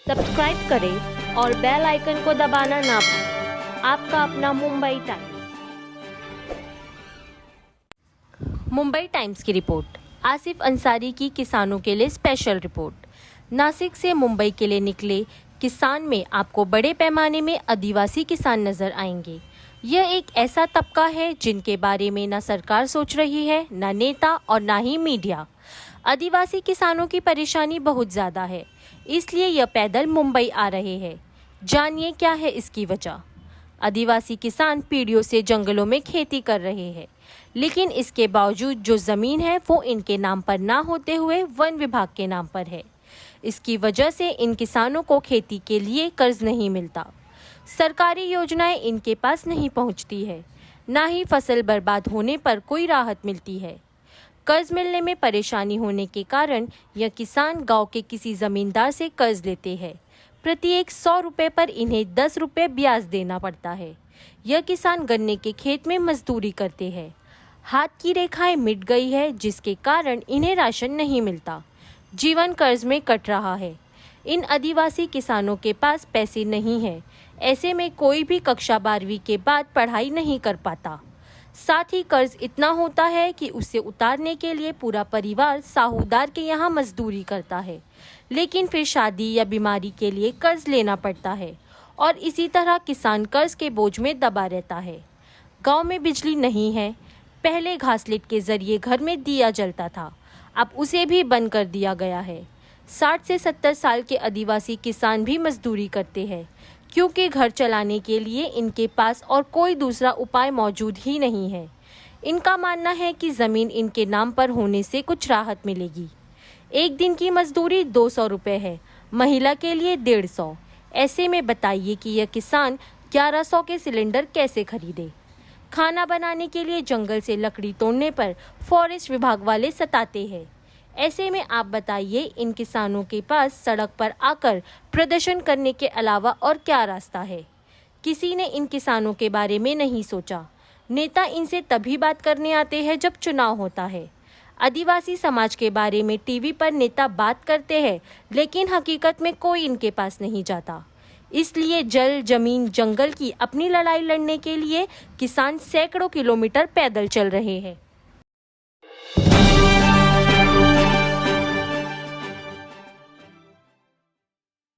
Subscribe करें और bell icon को दबाना ना भूलें। आपका अपना मुंबई टाइम्स। मुंबई टाइम्स की रिपोर्ट। आसिफ अंसारी की किसानों के लिए स्पेशल रिपोर्ट। नासिक से मुंबई के लिए निकले किसान में आपको बड़े पैमाने में आदिवासी किसान नजर आएंगे। यह एक ऐसा तबका है जिनके बारे में न सरकार सोच रही है, न नेता और न ही मीडिया। आदिवासी किसानों की परेशानी बहुत ज़्यादा है, इसलिए यह पैदल मुंबई आ रहे हैं। जानिए क्या है इसकी वजह। आदिवासी किसान पीढ़ियों से जंगलों में खेती कर रहे हैं, लेकिन इसके बावजूद जो ज़मीन है वो इनके नाम पर ना होते हुए वन विभाग के नाम पर है। इसकी वजह से इन किसानों को खेती के लिए कर्ज नहीं मिलता, सरकारी योजनाएं इनके पास नहीं पहुंचती है, ना ही फसल बर्बाद होने पर कोई राहत मिलती है। कर्ज मिलने में परेशानी होने के कारण यह किसान गांव के किसी जमींदार से कर्ज लेते हैं। प्रत्येक 100 रुपये पर इन्हें 10 रुपये ब्याज देना पड़ता है। यह किसान गन्ने के खेत में मजदूरी करते हैं। हाथ की रेखाएं मिट गई है, जिसके कारण इन्हें राशन नहीं मिलता। जीवन कर्ज में कट रहा है। इन आदिवासी किसानों के पास पैसे नहीं है, ऐसे में कोई भी कक्षा 12वीं के बाद पढ़ाई नहीं कर पाता। साथ ही कर्ज इतना होता है कि उसे उतारने के लिए पूरा परिवार साहूदार के यहाँ मजदूरी करता है, लेकिन फिर शादी या बीमारी के लिए कर्ज लेना पड़ता है और इसी तरह किसान कर्ज के बोझ में दबा रहता है। गांव में बिजली नहीं है। पहले घासलेट के जरिए घर में दिया जलता था, अब उसे भी बंद कर दिया गया है। 60 से 70 साल के आदिवासी किसान भी मजदूरी करते हैं, क्योंकि घर चलाने के लिए इनके पास और कोई दूसरा उपाय मौजूद ही नहीं है। इनका मानना है कि ज़मीन इनके नाम पर होने से कुछ राहत मिलेगी। एक दिन की मजदूरी 200 रुपये है, महिला के लिए 150। ऐसे में बताइए कि यह किसान 1100 के सिलेंडर कैसे खरीदे। खाना बनाने के लिए जंगल से लकड़ी तोड़ने पर फॉरेस्ट विभाग वाले सताते हैं। ऐसे में आप बताइए, इन किसानों के पास सड़क पर आकर प्रदर्शन करने के अलावा और क्या रास्ता है। किसी ने इन किसानों के बारे में नहीं सोचा। नेता इनसे तभी बात करने आते हैं जब चुनाव होता है। आदिवासी समाज के बारे में टीवी पर नेता बात करते हैं, लेकिन हकीकत में कोई इनके पास नहीं जाता। इसलिए जल, जमीन, जंगल की अपनी लड़ाई लड़ने के लिए किसान सैकड़ों किलोमीटर पैदल चल रहे हैं।